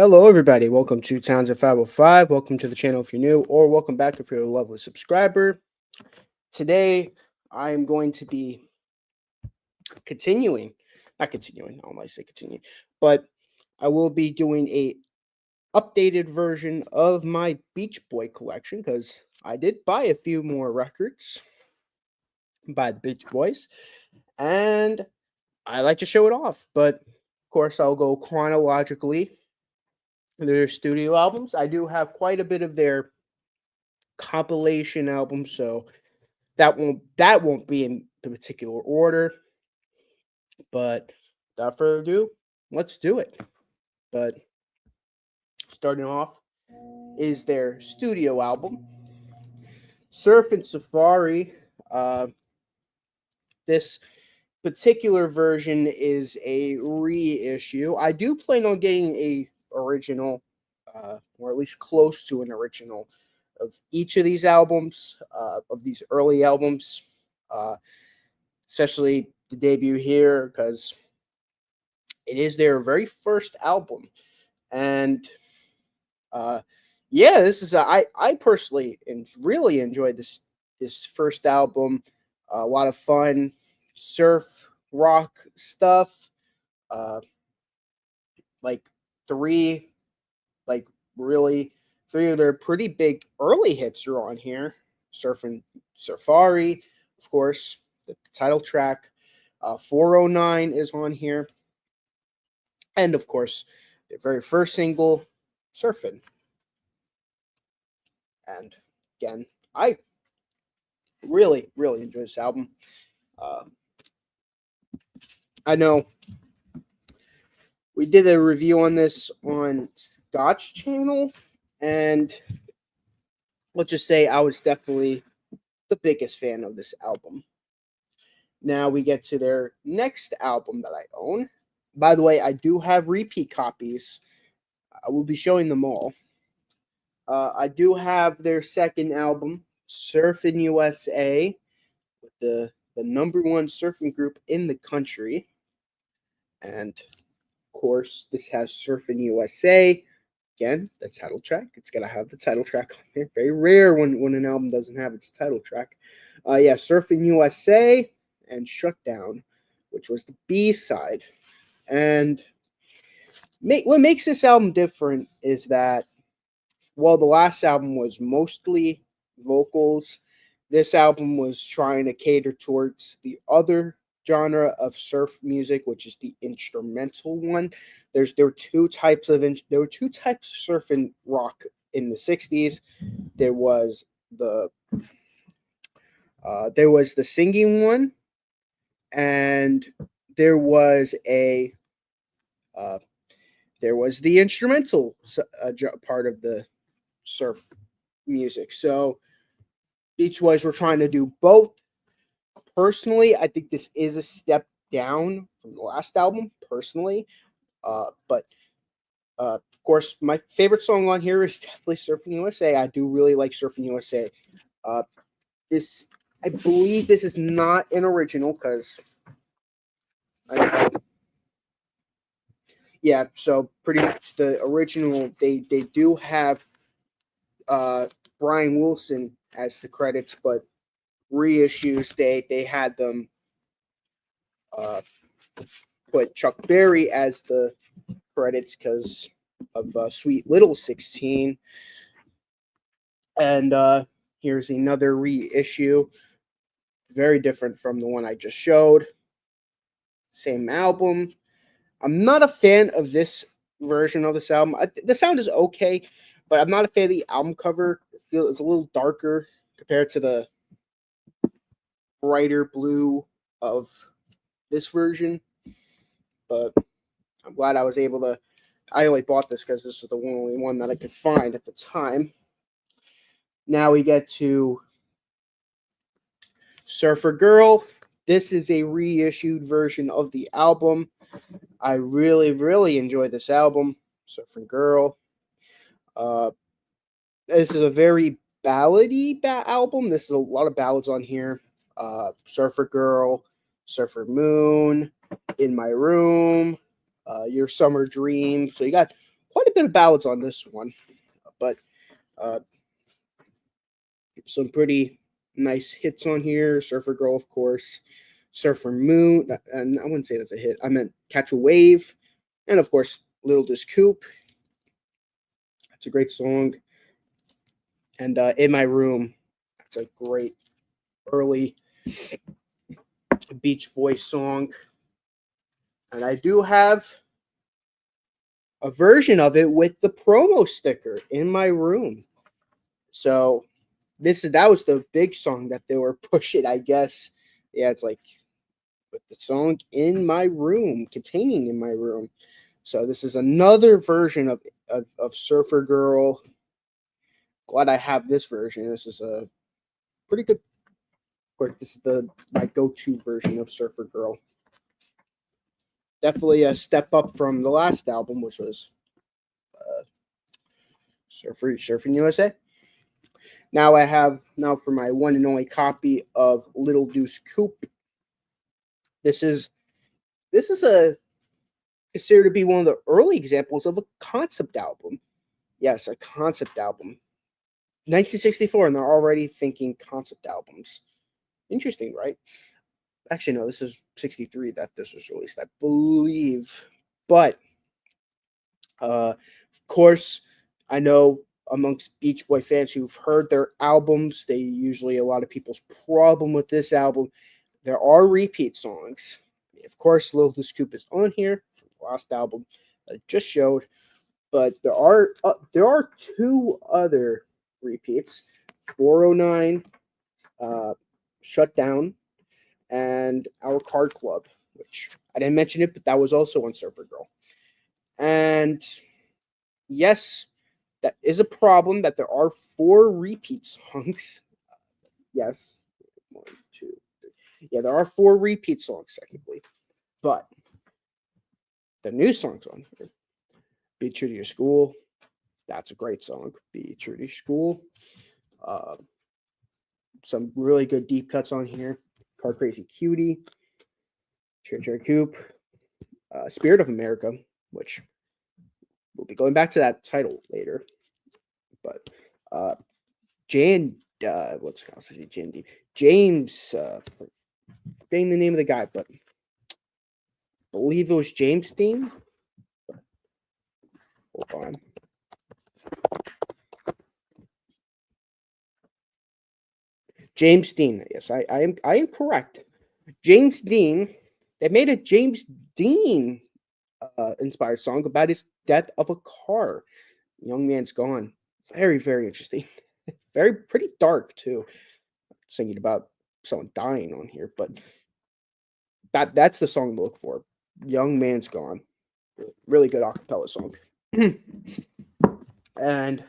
Hello, everybody. Welcome to Towns of 505. Welcome to the channel if you're new, or welcome back if you're a lovely subscriber. Today, I am going to be continuing, not continuing, I might say continue, but I will be doing a updated version of my Beach Boy collection because I did buy a few more records by the Beach Boys, and I like to show it off. But of course, I'll go chronologically. Their studio albums. I do have quite a bit of their compilation album, so that won't be in the particular order. But without further ado, let's do it. But starting off is their studio album, Surf and Safari. Uh, this particular version is a reissue. I do plan on getting a original, or at least close to an original, of each of these albums, of these early albums, uh, especially the debut here, because it is their very first album. And uh, yeah, this is I personally really enjoyed this first album. A lot of fun surf rock stuff. Uh, like three, like really three of their pretty big early hits are on here. Surfing Safari, of course, the title track. 409 is on here, and of course, their very first single, Surfing. And again, I really enjoy this album. Uh, I know we did a review on this on Scotch Channel, and let's just say I was definitely the biggest fan of this album. Now we get to their next album that I own. By the way, I do have repeat copies. I will be showing them all. I do have their second album, Surfing USA, with the number one surfing group in the country. And of course, this has Surfing USA. Again, the title track. It's got to have the title track on there. Very rare when an album doesn't have its title track. Yeah, Surfing USA and Shutdown, which was the B side. And what makes this album different is that, while the last album was mostly vocals, this album was trying to cater towards the other genre of surf music, which is the instrumental one. There were two types of surf and rock in the '60s. There was the there was the singing one, and there was a uh, there was the instrumental part of the surf music. So Beach Boys were trying to do both. Personally, I think this is a step down from the last album. Personally, but of course, my favorite song on here is definitely "Surfing USA." I do really like "Surfing USA." Uh, this, I believe, this is not an original because yeah. So pretty much the original, they do have uh, Brian Wilson as the credits, but reissues they had them uh, put Chuck Berry as the credits because of Sweet Little 16. And here's another reissue, very different from the one I just showed. Same album. I'm not a fan of this version of this album. The sound is okay, but I'm not a fan of the album cover. It's a little darker compared to the brighter blue of this version. But I'm glad I was able to. I only bought this because this is the only one that I could find at the time. Now we get to Surfer Girl. This is a reissued version of the album. I really enjoy this album, Surfer Girl. Uh, this is a very ballady album. This is a lot of ballads on here. Surfer Girl, Surfer Moon, In My Room, Your Summer Dream. So you got quite a bit of ballads on this one, but some pretty nice hits on here. Surfer Girl, of course. Surfer Moon, and I wouldn't say that's a hit. I meant Catch a Wave, and of course, Little Disc Coupe. It's a great song. And In My Room, that's a great early Beach Boys song. And I do have a version of it with the promo sticker, In My Room. So that was the big song that they were pushing, I guess. Yeah, it's like with the song In My Room, containing In My Room. So this is another version of Surfer Girl. Glad I have this version. This is a pretty good. This is my go-to version of Surfer Girl. Definitely a step up from the last album, which was Surfing USA. Now I have for my one and only copy of Little Deuce Coupe. This is considered to be one of the early examples of a concept album. Yes, a concept album. 1964, and they're already thinking concept albums. Interesting, right? Actually, no, this is 63 that this was released, I believe. But, of course, I know amongst Beach Boy fans who've heard their albums, a lot of people's problem with this album, there are repeat songs. Of course, Little Deuce Coupe is on here from the last album that I just showed, but there are two other repeats: 409, Shut Down, and Our Card Club, which I didn't mention it, but that was also on Surfer Girl. And yes, that is a problem that there are 4 repeat songs. Yes. 1, 2, 3. Yeah, there are 4 repeat songs technically. But the new songs on here, Be True to Your School, that's a great song. Be True to Your School. Some really good deep cuts on here. Car Crazy Cutie, Cherry Coupe, Spirit of America, which we'll be going back to that title later. But James, forgetting the name of the guy, but I believe it was James Dean. Hold on. James Dean. Yes, I am correct. James Dean. They made a James Dean inspired song about his death of a car. Young Man's Gone. Very, very interesting. Pretty dark too. Singing about someone dying on here, but that's the song to look for. Young Man's Gone. Really good acapella song. And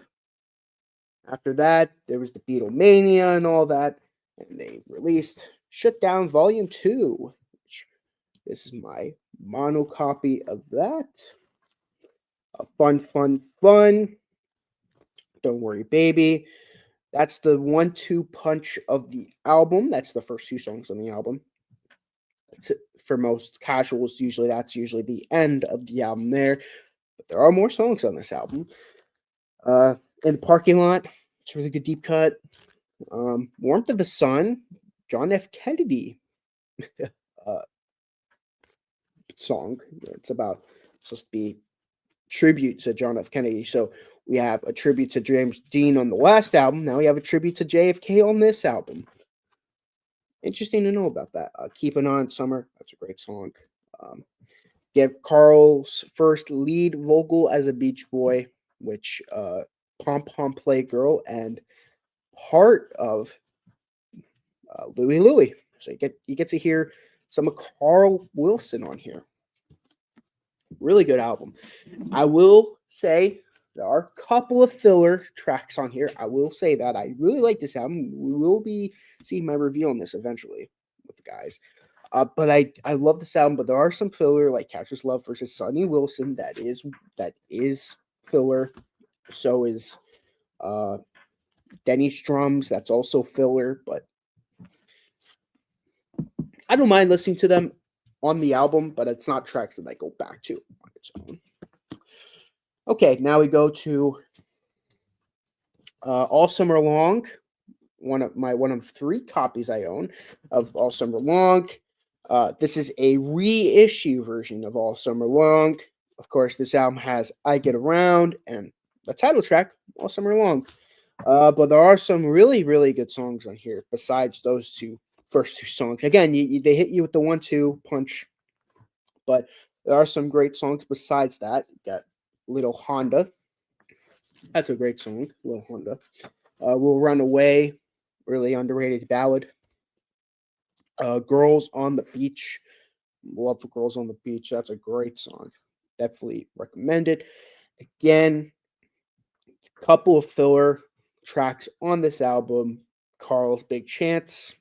after that, there was the Beatlemania and all that, and they released Shut Down Volume 2. This is my mono copy of that. Fun. Don't Worry Baby. That's the 1-2 punch of the album. That's the first 2 songs on the album. For most casuals, that's usually the end of the album there. But there are more songs on this album. In the Parking Lot, it's a really good deep cut. Warmth of the Sun, John F. Kennedy song. It's supposed to be tribute to John F. Kennedy. So we have a tribute to James Dean on the last album. Now we have a tribute to JFK on this album. Interesting to know about that. Keeping On Summer, that's a great song. Give Carl's first lead vocal as a Beach Boy, which Pom Pom Playgirl and part of Louie Louie. So you get to hear some of Carl Wilson on here. Really good album. I will say there are a couple of filler tracks on here. I will say that I really like this album. We will be seeing my review on this eventually with the guys. But I love this album, but there are some filler, like Catcher's Love versus Sonny Wilson, that is filler. So is Denny's Drums, that's also filler, but I don't mind listening to them on the album, but it's not tracks that I go back to on its own. Okay, now we go to All Summer Long. One of 3 copies I own of All Summer Long. This is a reissue version of All Summer Long. Of course, this album has I Get Around and the title track, All Summer Long. But there are some really, really good songs on here besides those first two songs. Again, they hit you with the 1-2 punch, but there are some great songs besides that. You got Little Honda. That's a great song, Little Honda. We'll Run Away, really underrated ballad. Girls on the Beach. Love for Girls on the Beach. That's a great song. Definitely recommend it. Again, couple of filler tracks on this album. Carl's Big Chance,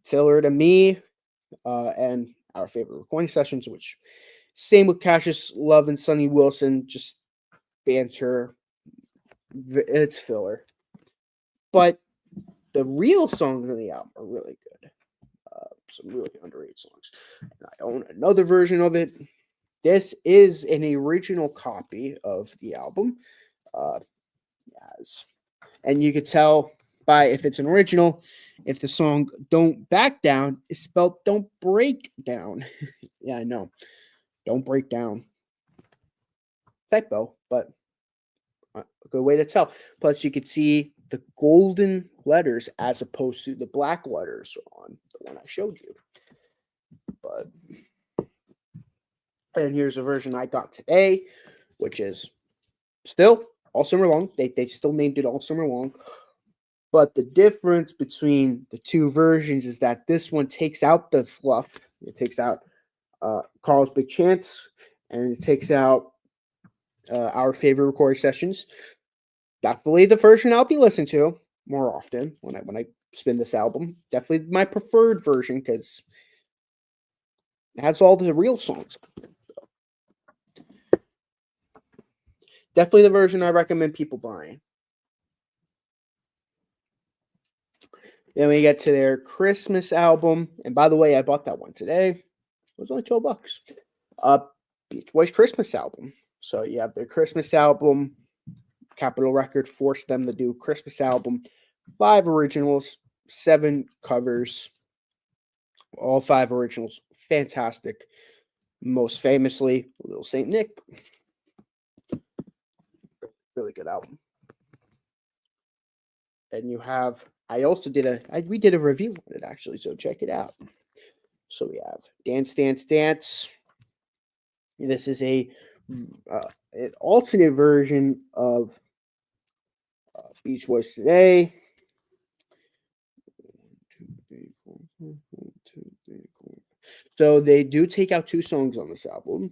filler to me, and our favorite recording sessions, which same with Cassius Love and Sonny Wilson, just banter. It's filler. But the real songs on the album are really good. Some really underrated songs. And I own another version of it. This is an original copy of the album. And you could tell by if it's an original, if the song Don't Back Down is spelled Don't Break Down. Yeah, I know. Don't break down. Typo, but a good way to tell. Plus, you could see the golden letters as opposed to the black letters on the one I showed you. And here's a version I got today, which is still All Summer Long. They still named it All Summer Long. But the difference between the two versions is that this one takes out the fluff. It takes out Carl's Big Chance, and it takes out our favorite recording sessions. Definitely the version I'll be listening to more often when I spin this album. Definitely my preferred version because it has all the real songs. Definitely the version I recommend people buying. Then we get to their Christmas album. And by the way, I bought that one today. It was only $12. Beach Boys Christmas album. So you have their Christmas album. Capitol Record forced them to do Christmas album. 5 originals, 7 covers. All 5 originals. Fantastic. Most famously, Little Saint Nick. Really good album. And you have, we did a review on it actually, so check it out. So we have Dance, Dance, Dance. This is an alternate version of Beach Boys Today. 1, 2, 3, 4. So they do take out 2 songs on this album.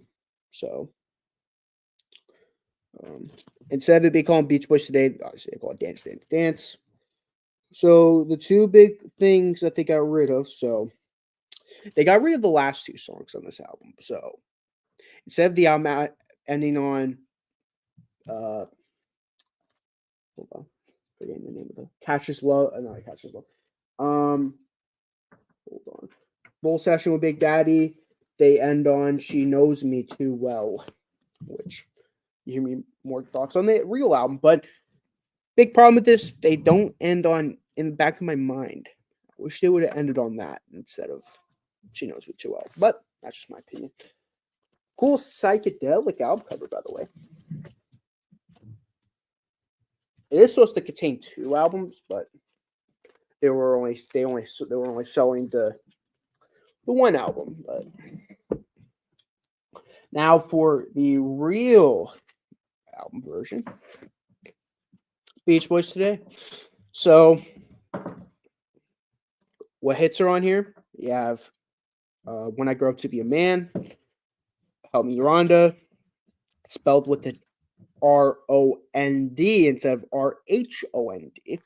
So instead of being called Beach Boys Today, obviously they call it Dance, Dance, Dance. So the 2 big things that they got rid of. So they got rid of the last 2 songs on this album. So instead of the album ending on, hold on, forgetting the name of the Cassius Love. No, Cassius Love. Hold on. Bull Session with Big Daddy. They end on She Knows Me Too Well, which you hear me more thoughts on the real album. But big problem with this, they don't end on In the Back of My Mind. I wish they would have ended on that instead of She Knows Me Too Well. But that's just my opinion. Cool psychedelic album cover, by the way. It is supposed to contain 2 albums, but they were only selling the 1 album. But now for the real album version, Beach Boys Today. So what hits are on here? You have When I Grow Up to Be a Man, Help Me Rhonda, spelled with an ROND instead of RHOND.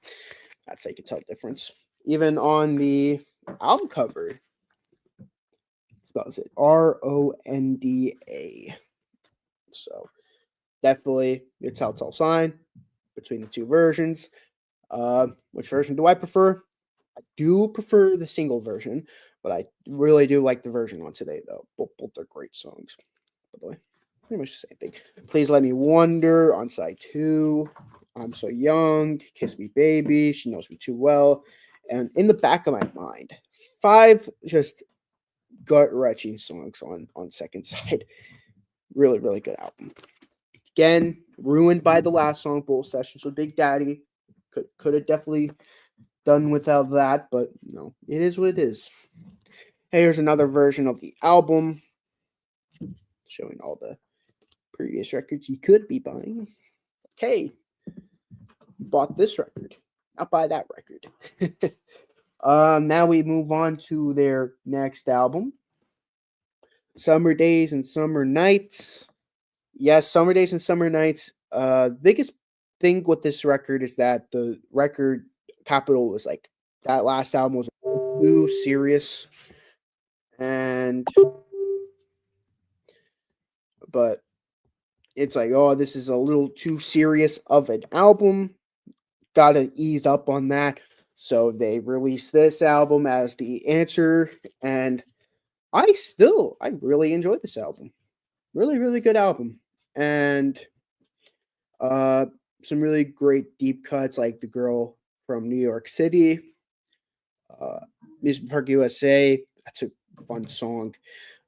That's how you can tell the difference. Even on the album cover, it spells it RONDA. So definitely a telltale sign between the 2 versions. Which version do I prefer? I do prefer the single version, but I really do like the version on Today, though. Both are great songs, by the way. pretty much the same thing. Please Let Me Wonder on side 2. I'm So Young, Kiss Me Baby, She Knows Me Too Well. And in the back of my mind, 5 just gut-wrenching songs on second side. Really, really good album. Again, ruined by the last song, Bull Sessions with Big Daddy. Could have definitely done without that, but no, it is what it is. Here's another version of the album, showing all the previous records you could be buying. Okay, you bought this record, not buy that record. Now we move on to their next album, Summer Days and Summer Nights. Yes, Summer Days and Summer Nights. Biggest thing with this record is that the record Capital was like that last album was too serious, and but it's like, oh, this is a little too serious of an album. Gotta ease up on that. So they released this album as the answer, and I really enjoyed this album. Really, really good album. And uh some really great deep cuts like The Girl from New York City, uh Music Park USA. That's a fun song.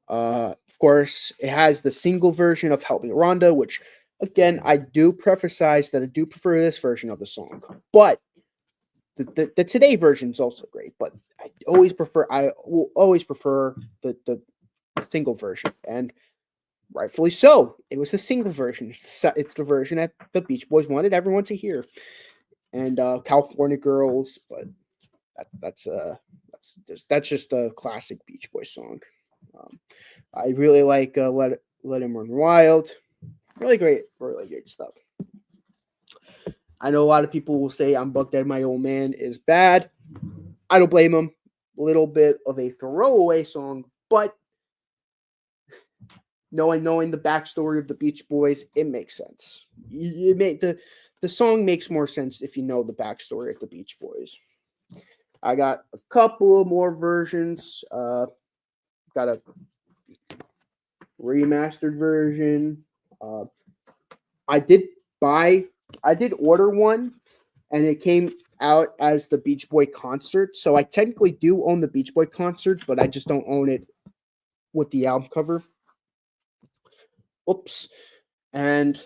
Of course, it has the single version of Help Me Rhonda, which again I do preface that I do prefer this version of the song. But the today version is also great, but I will always prefer the single version, and rightfully so. It was the single version. It's the version that the Beach Boys wanted everyone to hear, and California Girls, but that's just a classic Beach Boys song. Um, I really like Let Him Run Wild. Really great stuff. I know a lot of people will say I'm Buck Dead My Old Man is bad. I don't blame them. A little bit of a throwaway song, but knowing the backstory of the Beach Boys, it makes sense. The song makes more sense if you know the backstory of the Beach Boys. I got a couple more versions. Got a remastered version. I did order one, and it came out as the Beach Boy concert. So I technically do own the Beach Boy concert, but I just don't own it with the album cover. Oops. And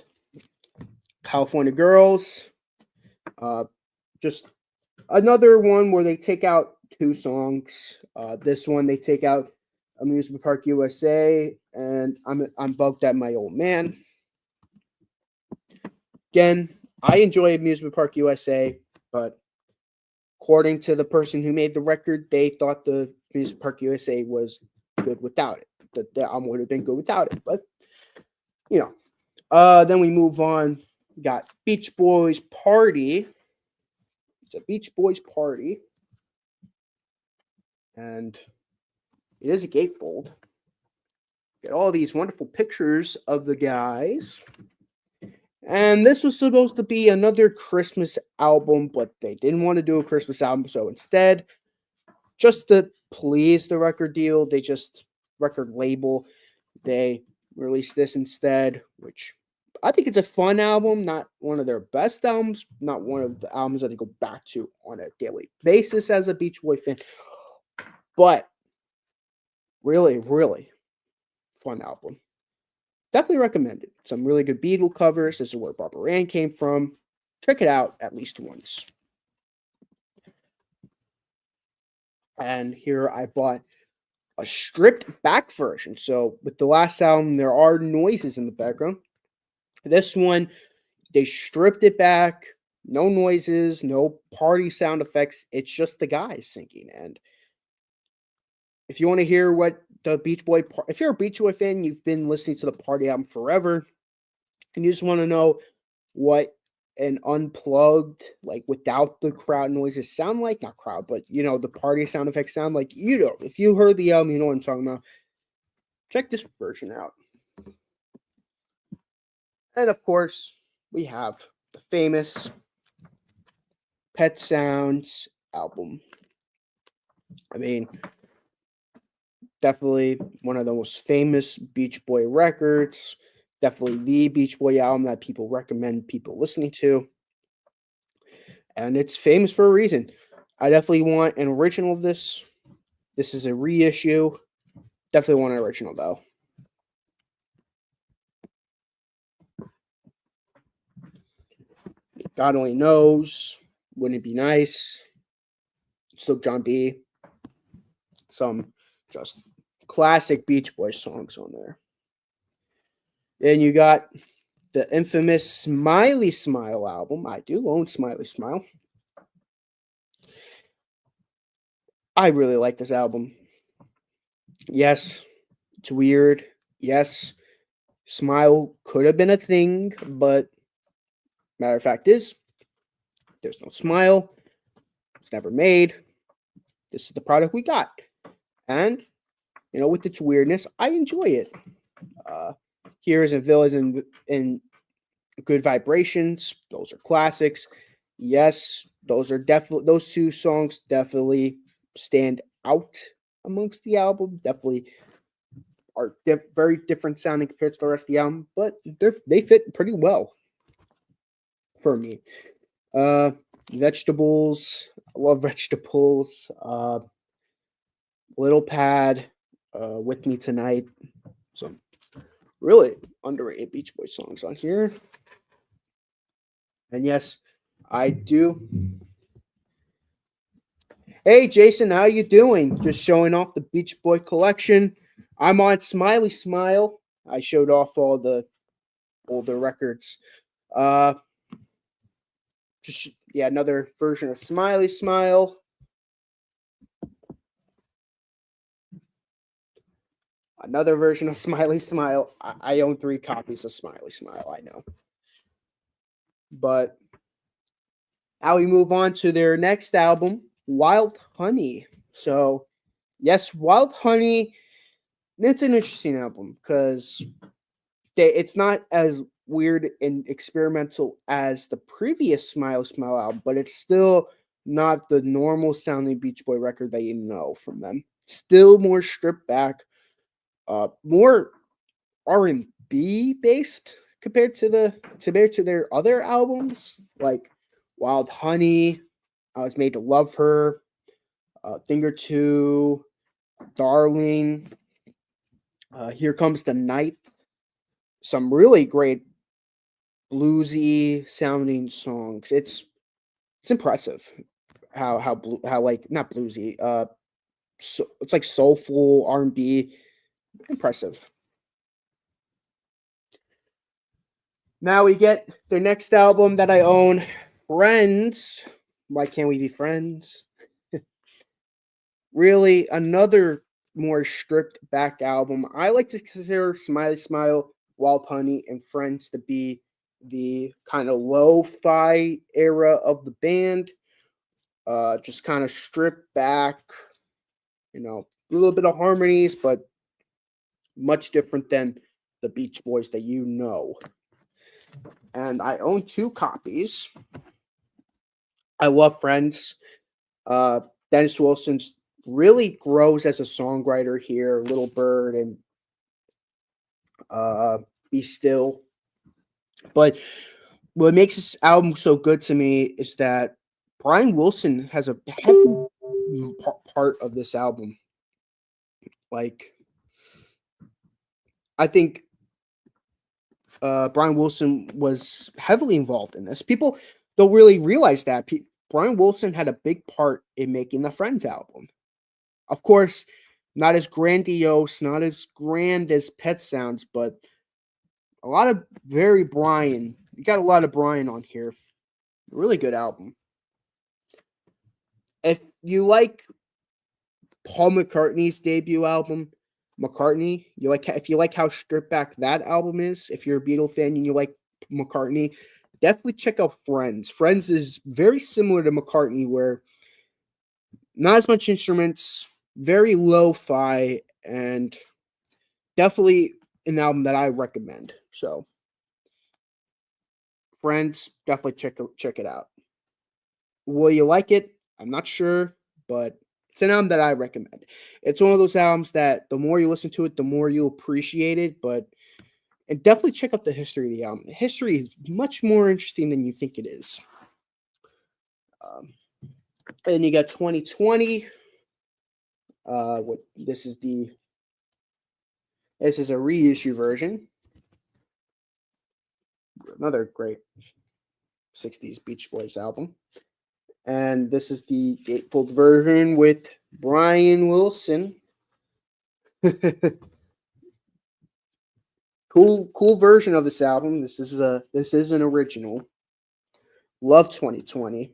California Girls. Just another one where they take out 2 songs. This one they take out Amusement Park USA, and I'm Bugged at My Old Man. Again, I enjoy Amusement Park USA, but according to the person who made the record, they thought the Amusement Park USA was good without it. The album would have been good without it, but you know. Then we move on. Got Beach Boys Party. It's a Beach Boys Party, and it is a gatefold. Get all these wonderful pictures of the guys. And this was supposed to be another Christmas album, but they didn't want to do a Christmas album. So instead, just to please the record deal, record label, they released this instead, which I think it's a fun album, not one of their best albums, not one of the albums that I go back to on a daily basis as a Beach Boy fan, but really, really fun album. Definitely recommend it. Some really good Beatle covers. This is where Barbara Ann came from. Check it out at least once. And here I bought a stripped back version. So with the last album, there are noises in the background. This one, they stripped it back. No noises, no party sound effects. It's just the guys singing. And if you want to hear what the Beach Boy, if you're a Beach Boy fan, you've been listening to the Party album forever, and you just want to know what an unplugged, like without the crowd noises sound like, not crowd, but the party sound effects sound like, if you heard the album, you know what I'm talking about. Check this version out. And of course, we have the famous Pet Sounds album. I mean, definitely one of the most famous Beach Boy records. Definitely the Beach Boy album that people recommend people listening to. And it's famous for a reason. I definitely want an original of this. This is a reissue. Definitely want an original though. God only knows. Wouldn't it be nice? Sloop John B. Some just classic Beach Boys songs on there. Then you got the infamous Smiley Smile album. I do own Smiley Smile. I really like this album. Yes, it's weird. Yes, Smile could have been a thing, but matter of fact is, there's no Smile. It's never made. This is the product we got. And, with its weirdness, I enjoy it. Heroes and Villains and Good Vibrations, those are classics. Yes, those two songs definitely stand out amongst the album. Definitely are very different sounding compared to the rest of the album, but they fit pretty well for me. Vegetables, I love Vegetables. Little Pad, With Me Tonight. Some really underrated Beach Boys songs on here. And yes, I do. Hey Jason, how you doing? Just showing off the Beach Boy collection. I'm on Smiley Smile. I showed off all the older records. Another version of Smiley Smile. Another version of Smiley Smile. I own 3 copies of Smiley Smile, I know. But now we move on to their next album, Wild Honey. So, yes, Wild Honey, it's an interesting album because it's not as weird and experimental as the previous Smile Smile album, but it's still not the normal sounding Beach Boy record that you know from them. Still more stripped back, more R&B based compared to their other albums, like Wild Honey, I Was Made to Love Her, Thing or Two, Darling, Here Comes the Night. Some really great bluesy sounding songs. It's impressive how like not bluesy, so it's like soulful R&B. Impressive. Now we get their next album that I own, Friends. Why can't we be friends? Really, another more stripped back album. I like to consider Smiley Smile, Wild Honey, and Friends to be the kind of lo-fi era of the band. Just kind of stripped back, a little bit of harmonies, but much different than the Beach Boys that you know. And I own 2 copies. I love Friends. Dennis Wilson's really grows as a songwriter here. Little Bird and Be Still. But what makes this album so good to me is that Brian Wilson has a heavy part of this album. Like, I think Brian Wilson was heavily involved in this. People don't really realize that. Brian Wilson had a big part in making the Friends album. Of course, not as grandiose, not as grand as Pet Sounds, but a lot of very Brian. You got a lot of Brian on here. Really good album. If you like Paul McCartney's debut album, McCartney, if you like how stripped back that album is, if you're a Beatle fan and you like McCartney, definitely check out Friends. Friends is very similar to McCartney, where not as much instruments, very lo-fi, and definitely an album that I recommend. So, Friends, definitely check it out. Will you like it? I'm not sure, but it's an album that I recommend. It's one of those albums that the more you listen to it, the more you appreciate it, but And definitely check out the history of the album. The history is much more interesting than you think it is. And you got 2020. What this is a reissue version. Another great 60s Beach Boys album. And this is the gatefold version with Brian Wilson. cool version of this album. This is an original. Love 2020.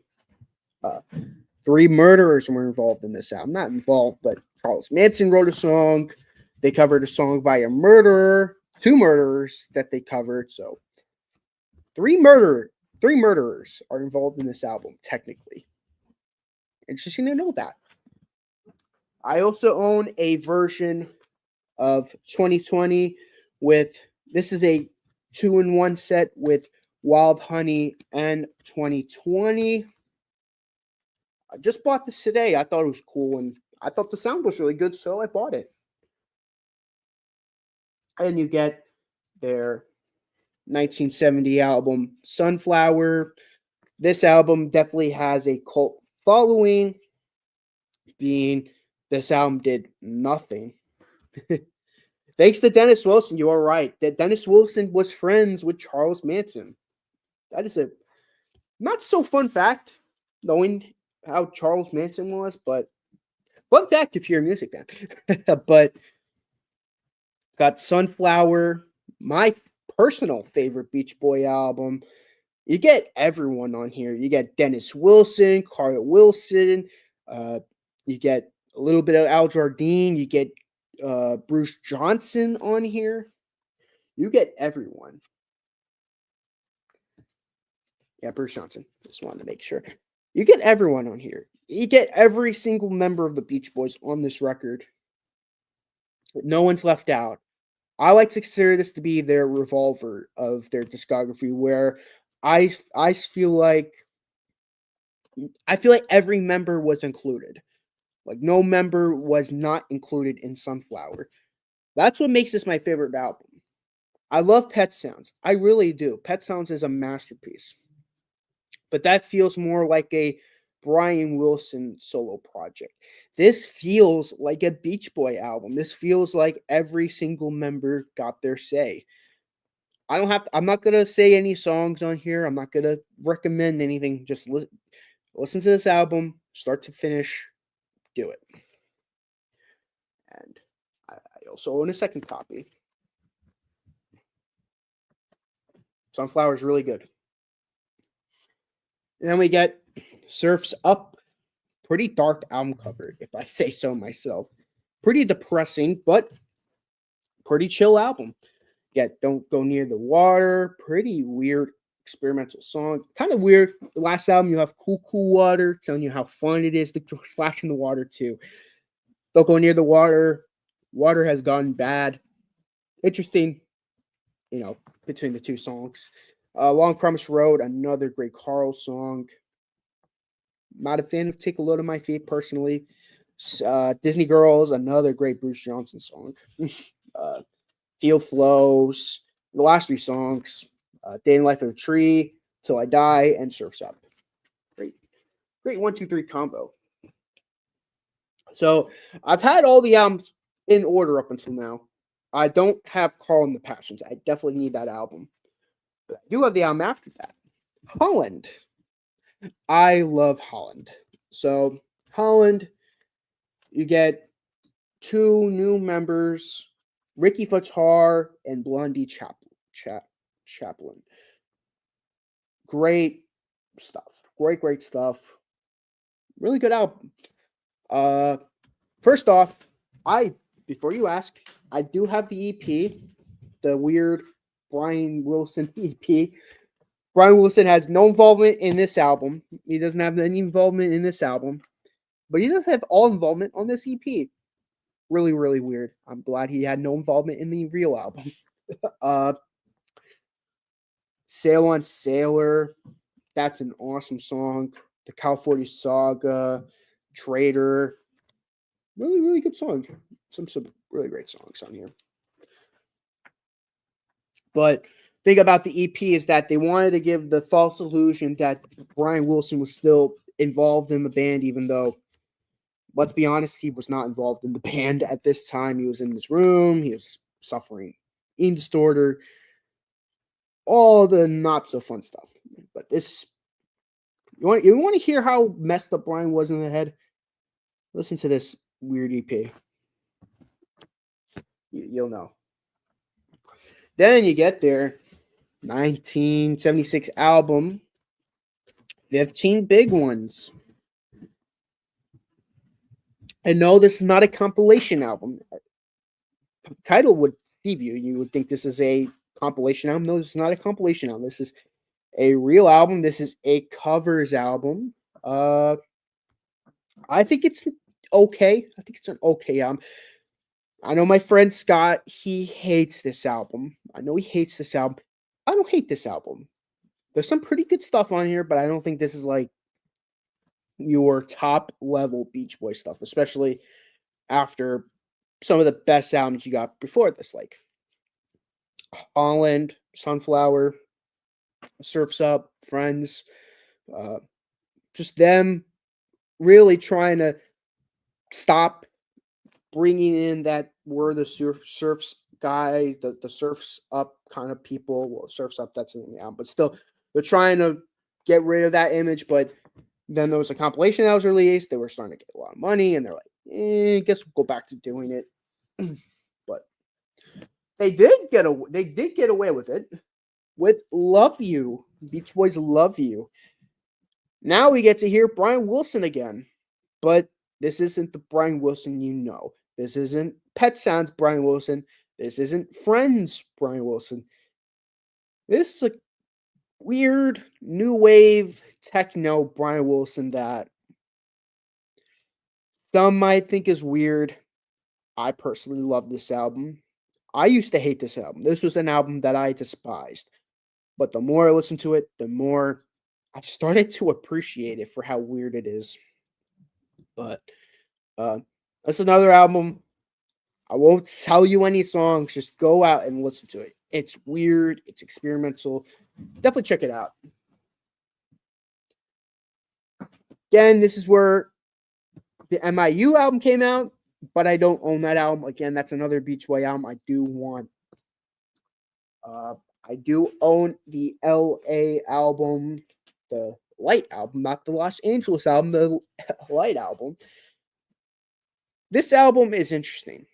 3 murderers were involved in this album. Not involved, but Charles Manson wrote a song. They covered a song by a murderer. 2 murderers that they covered. So 3 murderers are involved in this album, technically. Interesting to know that. I also own a version of 2020 with, this is a 2-in-1 set with Wild Honey and 2020. I just bought this today. I thought it was cool, and I thought the sound was really good, so I bought it. And you get their 1970 album, Sunflower. This album definitely has a cult following, being this album did nothing. Thanks to Dennis Wilson, you are right. That Dennis Wilson was friends with Charles Manson. That is a not so fun fact, knowing how Charles Manson was, but fun fact if you're a music fan. But got Sunflower, my personal favorite Beach Boy album. You get everyone on here. You get Dennis Wilson, Carl Wilson. You get a little bit of Al Jardine. You get Bruce Johnson on here. You get everyone. Yeah, Bruce Johnson. Just wanted to make sure. You get everyone on here. You get every single member of the Beach Boys on this record. No one's left out. I like to consider this to be their revolver of their discography, where I feel like every member was included. Like no member was not included in Sunflower. That's what makes this my favorite album. I love Pet Sounds. I really do. Pet Sounds is a masterpiece. But that feels more like a Brian Wilson solo project. This feels like a Beach Boy album. This feels like every single member got their say. I'm not going to say any songs on here. I'm not going to recommend anything. Just listen to this album, start to finish, do it. And I also own a second copy. Sunflower is really good. And then we get Surf's Up. Pretty dark album cover, if I say so myself. Pretty depressing, but pretty chill album. Yeah, Don't Go Near the Water. Pretty weird experimental song. Kind of weird. The last album, you have Cool Cool Water, telling you how fun it is to splash in the water too. Don't Go Near the Water. Water Has Gone Bad. Interesting, between the two songs. Long Promise Road, another great Carl song. Not a fan of Take a Load of My Feet personally. Disney Girls, another great Bruce Johnson song. Feel Flows, the last 3 songs, Day in the Life of a Tree, Till I Die, and Surf's Up. Great 1, 2, 3 combo. So I've had all the albums in order up until now. I don't have Carl and the Passions. I definitely need that album. But I do have the album after that. Holland. I love Holland. So Holland, you get 2 new members, Ricky Fattar and Blondie Chaplin. Great stuff. Great stuff. Really good album. First off, before you ask, I do have the EP, the weird Brian Wilson EP. Brian Wilson has no involvement in this album. He doesn't have any involvement in this album, but he does have all involvement on this EP. Really, really weird. I'm glad he had no involvement in the real album. Sail on Sailor. That's an awesome song. The California Saga. Traitor. Really, really good song. Some really great songs on here. But thing about the EP is that they wanted to give the false illusion that Brian Wilson was still involved in the band, even though, let's be honest, he was not involved in the band at this time. He was in this room. He was suffering eating disorder, all the not so fun stuff. But this, you want to hear how messed up Brian was in the head? Listen to this weird EP. You'll know. Then you get their 1976 album, 15 Big Ones. And no, this is not a compilation album. The title would deceive you. You would think this is a compilation album. No, this is not a compilation album. This is a real album. This is a covers album. I think it's okay. I think it's an okay album. I know my friend Scott, he hates this album. I know he hates this album. I don't hate this album. There's some pretty good stuff on here, but I don't think this is like your top level Beach Boy stuff, especially after some of the best albums you got before this, like Holland, Sunflower, Surf's Up, Friends, just them really trying to stop bringing in that we're the surfs guys, the surfs up kind of people. Well, surfs up, that's in the album, but still, they're trying to get rid of that image. But then there was a compilation that was released. They were starting to get a lot of money, and they're like, I guess we'll go back to doing it. But they did get away with it with Love You. Beach Boys Love You. Now we get to hear Brian Wilson again. But this isn't the Brian Wilson you know. This isn't Pet Sounds Brian Wilson. This isn't Friends Brian Wilson. This is a weird new wave techno Brian Wilson that some might think is weird. I personally love this album. I used to hate this album. This was an album that I despised. But the more I listened to it, the more I started to appreciate it for how weird it is. But that's another album. I won't tell you any songs. Just go out and listen to it. It's weird. It's experimental. Definitely check it out. Again, this is where the MIU album came out, but I don't own that album. Again, that's another Beach Boy album I do want. I do own the LA album, the Light album, not the Los Angeles album, the Light album. This album is interesting.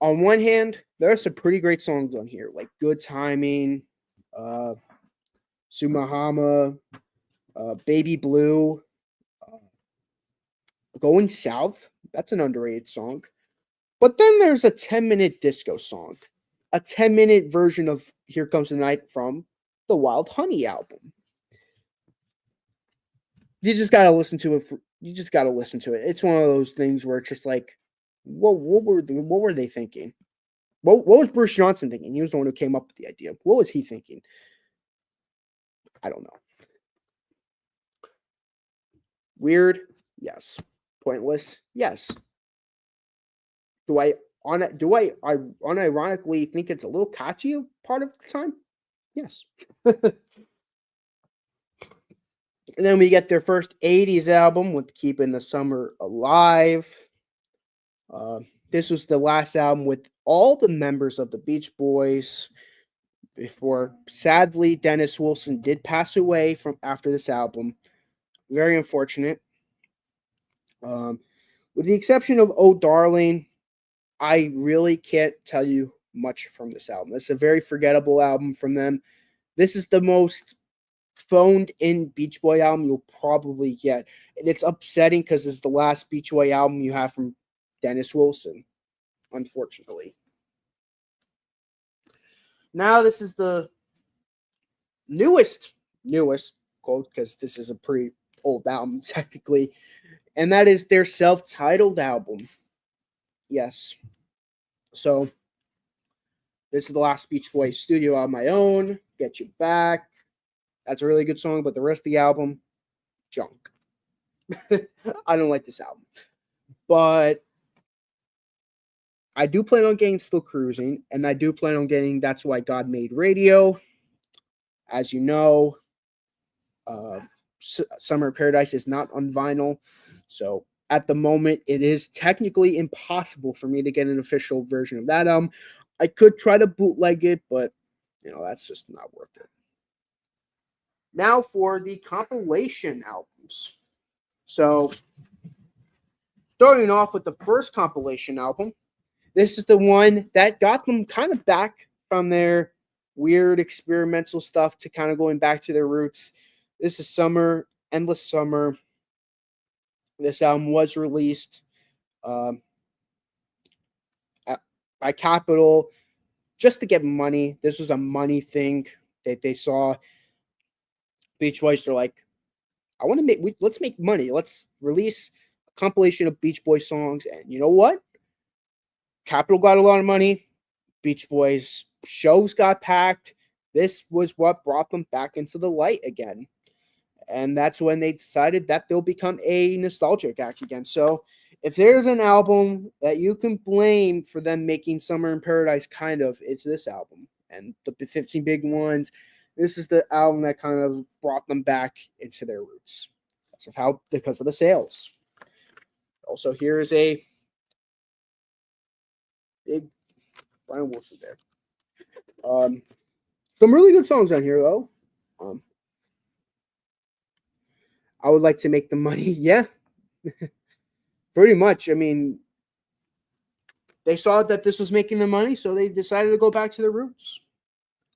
On one hand, there are some pretty great songs on here, like Good Timing, Sumahama, Baby Blue, Going South. That's an underrated song. But then there's a 10-minute disco song, a 10-minute version of Here Comes the Night from the Wild Honey album. You just gotta listen to it. It's one of those things where it's just like, what were they thinking? What was Bruce Johnson thinking? He was the one who came up with the idea. What was he thinking? I don't know. Weird, yes. Pointless, yes. Do I unironically think it's a little catchy part of the time? Yes. And then we get their first 80s album with Keeping the Summer Alive. This was the last album with all the members of the Beach Boys before, sadly, Dennis Wilson did pass away from after this album. Very unfortunate. With the exception of Oh Darling, I really can't tell you much from this album. It's a very forgettable album from them. This is the most phoned in Beach Boy album you'll probably get. And it's upsetting because it's the last Beach Boy album you have from Dennis Wilson, unfortunately. Now this is the newest quote, because this is a pretty old album technically, and that is their self-titled album. Yes. So this is the last Beach Boys studio on my own. Get You Back. That's a really good song, but the rest of the album, junk. I don't like this album. But I do plan on getting Still Cruising, and I do plan on getting That's Why God Made Radio. As you know, uh, Summer in Paradise is not on vinyl, so at the moment it is technically impossible for me to get an official version of that album. I could try to bootleg it, but that's just not worth it. Now for the compilation albums. So starting off with the first compilation album, this is the one that got them kind of back from their weird experimental stuff to kind of going back to their roots. This is Summer, Endless Summer. This album was released by Capitol just to get money. This was a money thing that they saw Beach Boys. They're like, let's make money. Let's release a compilation of Beach Boys songs. And you know what? Capitol got a lot of money. Beach Boys shows got packed. This was what brought them back into the light again. And that's when they decided that they'll become a nostalgic act again. So if there's an album that you can blame for them making Summer in Paradise, kind of, it's this album. And the 15 Big Ones, this is the album that kind of brought them back into their roots. Because of the sales. Also, here is a big Brian Wilson there. Some really good songs on here, though. I would like to make the money. Yeah, pretty much. I mean, they saw that this was making them money, so they decided to go back to their roots.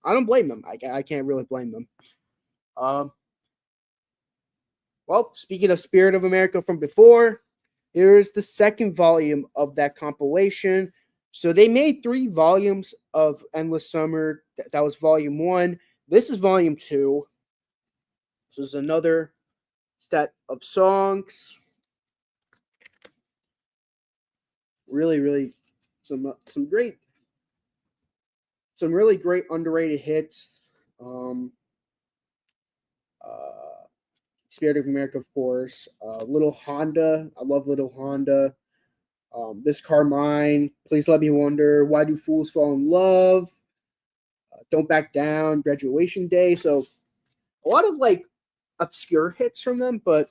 I don't blame them. I can't really blame them. Well, speaking of Spirit of America from before, here's the second volume of that compilation. So they made 3 volumes of Endless Summer. That was volume 1. This is volume 2. This is another set of songs. Really, really some really great underrated hits. Spirit of America, of course. Little Honda. I love Little Honda. This Car Mine. Please Let Me Wonder. Why Do Fools Fall in Love? Don't Back Down. Graduation Day. So a lot of obscure hits from them, but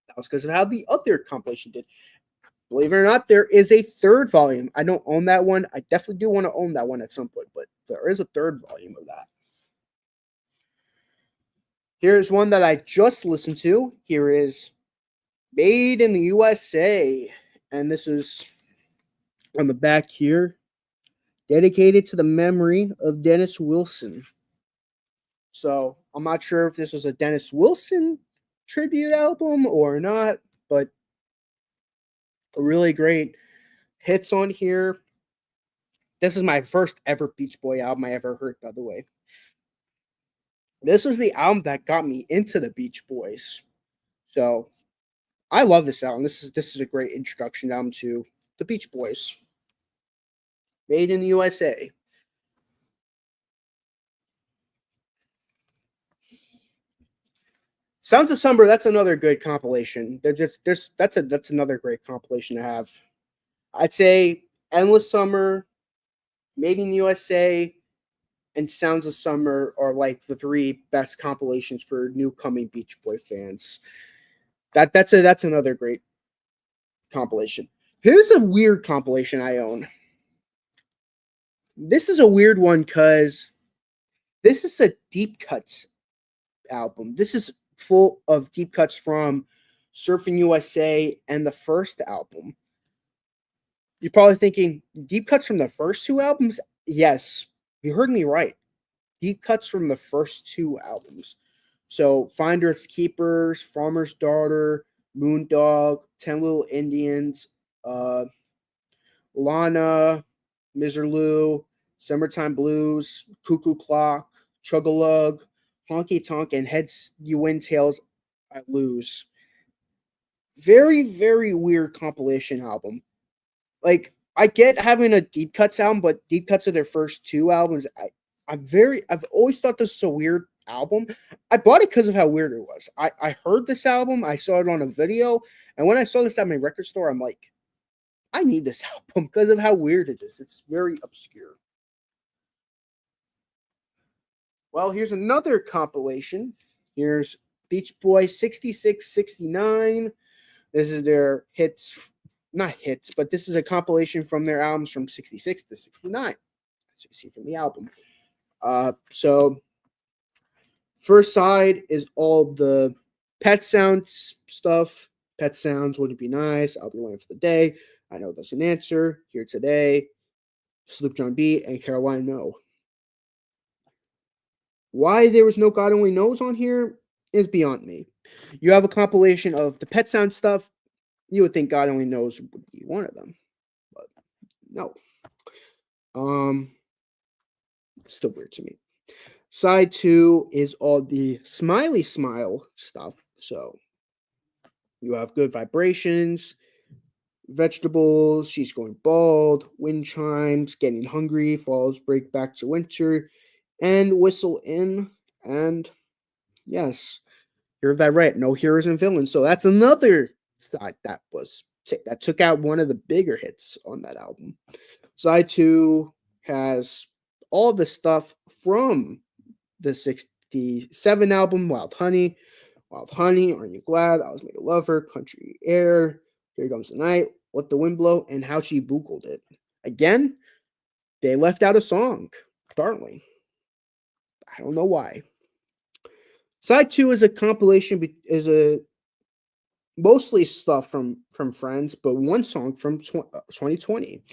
that was because of how the other compilation did. Believe it or not, there is a 3rd volume. I don't own that one. I definitely do want to own that one at some point, but there is a 3rd volume of that. Here's one that I just listened to. Here is Made in the USA. And this is on the back here. Dedicated to the memory of Dennis Wilson. So I'm not sure if this was a Dennis Wilson tribute album or not, but a really great hits on here. This is my first ever Beach Boy album I ever heard, by the way. This is the album that got me into the Beach Boys. So I love this album. This is a great introduction album to the Beach Boys. Made in the USA. Sounds of Summer, that's another good compilation. That's another great compilation to have. I'd say Endless Summer, Made in the USA, and Sounds of Summer are the 3 best compilations for new coming Beach Boy fans. That's another great compilation. Here's a weird compilation I own. This is a weird one because this is a deep cuts album. This is full of deep cuts from Surfing USA and the first album. You're probably thinking, deep cuts from the first 2 albums? Yes, you heard me right. Deep cuts from the first 2 albums. So Finders Keepers, Farmer's Daughter, Moondog, 10 Little Indians, Lana, Miserlou, Summertime Blues, Cuckoo Clock, Chug-a-Lug, Honky Tonk, and Heads You Win, Tails I Lose. Very, very weird compilation album. I get having a deep cuts album, but deep cuts of their first 2 albums, I've always thought this was a weird album. I bought it because of how weird it was. I heard this album, I saw it on a video, and when I saw this at my record store, I'm like, I need this album because of how weird it is. It's very obscure. Well, here's another compilation. Here's Beach Boys 66, 69. This is their hits, not hits, but this is a compilation from their albums from 66 to 69, as you see from the album. So first side is all the Pet Sounds stuff. Pet Sounds, Wouldn't It Be Nice? I'll Be Waiting for the Day. I Know That's an Answer. Here Today. Sloop John B. and Caroline No. Why there was no God Only Knows on here is beyond me. You have a compilation of the Pet Sound stuff. You would think God Only Knows would be one of them, but no. Still weird to me. Side 2 is all the Smiley Smile stuff. So you have Good Vibrations, Vegetables, She's Going Bald, Wind Chimes, Getting Hungry, Falls Break Back to Winter, and Whistle In. And yes, you heard that right. No Heroes and Villains. So that's another side that took out one of the bigger hits on that album. Side 2 has all the stuff from the 67 album, Wild Honey, Aren't You Glad, I Was Made a Lover, Country Air, Here Comes the Night, Let the Wind Blow, and How She Boogled It. Again, they left out a song, Darling. I don't know why. Side 2 is a compilation, mostly stuff from Friends, but one song from 2020.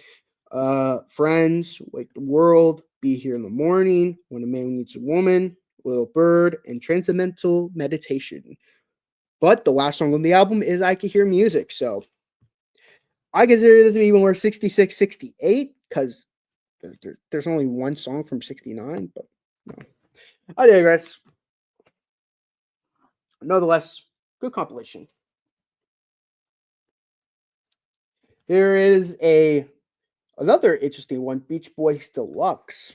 Friends, Wake the World, Be Here in the Morning, When a Man Needs a Woman, Little Bird, and Transcendental Meditation. But the last song on the album is I Can Hear Music, so I consider this to be more 66, 68, because there's only one song from 69, but no. I digress. Nonetheless, good compilation. There is another interesting one, Beach Boys Deluxe.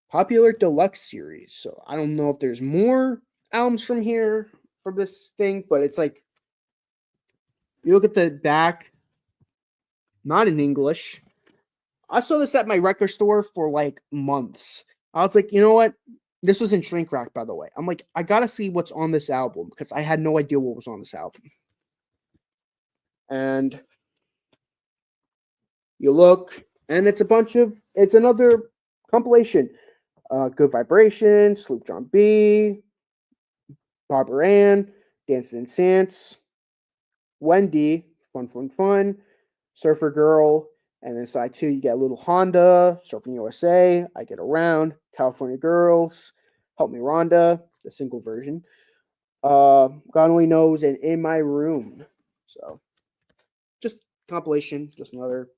Popular Deluxe series. So I don't know if there's more albums from here from this thing, but it's like you look at the back, not in English. I saw this at my record store for like months. I was like, you know what? This was in shrink wrap, by the way. I'm like, I gotta see what's on this album because I had no idea what was on this album. And you look, and it's another compilation. Good Vibrations, Sloop John B, Barbara Ann, Dancing in Sans, Wendy, Fun, Surfer Girl, and then side 2 you get Little Honda, Surfing USA, I Get Around, California Girls, Help Me Rhonda, the single version, God Only Knows, and In My Room. So just compilation, just another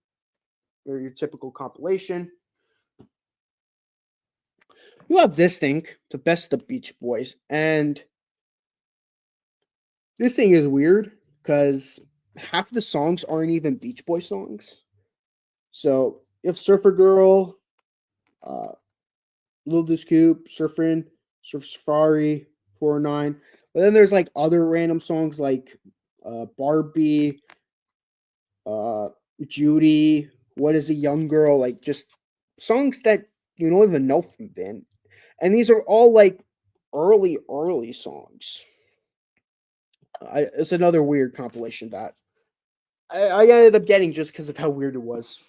your typical compilation. You have this thing, the best of the Beach Boys, and this thing is weird because half of the songs aren't even Beach Boy songs. So if Surfer Girl, Lil Deuce Coupe, Surfing, Surf Safari, 409. But then there's like other random songs like Barbie, Judy, What is a Young Girl, like just songs that you don't even know from Ben. And these are all like early songs. It's another weird compilation that I ended up getting just because of how weird it was.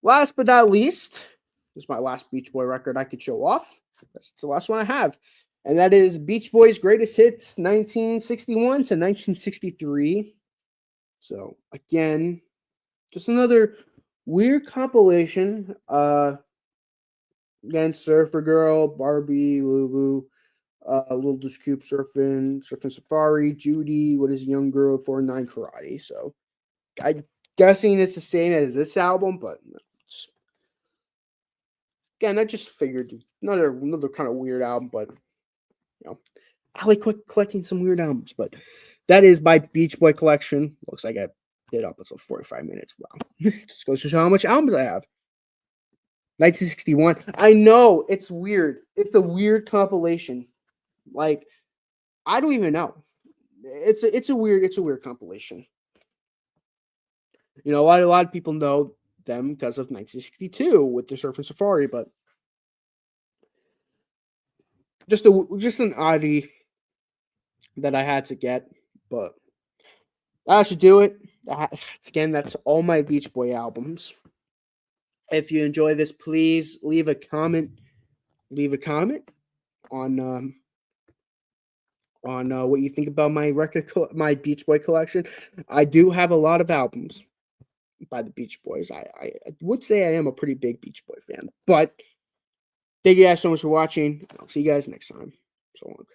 Last but not least, this is my last Beach Boy record I could show off. That's the last one I have. And that is Beach Boys Greatest Hits 1961 to 1963. So, again, just another weird compilation. Again, Surfer Girl, Barbie, Lulu, Little Deuce Coupe, Surfing Safari, Judy, What is a Young Girl, 409 Karate. So, I'm guessing it's the same as this album, but again, I just figured another kind of weird album, but I like collecting some weird albums. But that is my Beach Boy collection. Looks like I did up until 45 minutes. Wow, just goes to show how much albums I have. 1961. I know it's weird. It's a weird compilation. Like I don't even know. It's a weird compilation. You know, a lot of people know them because of 1962 with the Surfing Safari, but just an oddity that I had to get. But that should do it. Again, that's all my Beach Boy albums. If you enjoy this, please leave a comment. Leave a comment on what you think about my my Beach Boy collection. I do have a lot of albums by the Beach Boys. I would say I am a pretty big Beach Boy fan. But thank you guys so much for watching. I'll see you guys next time. So long.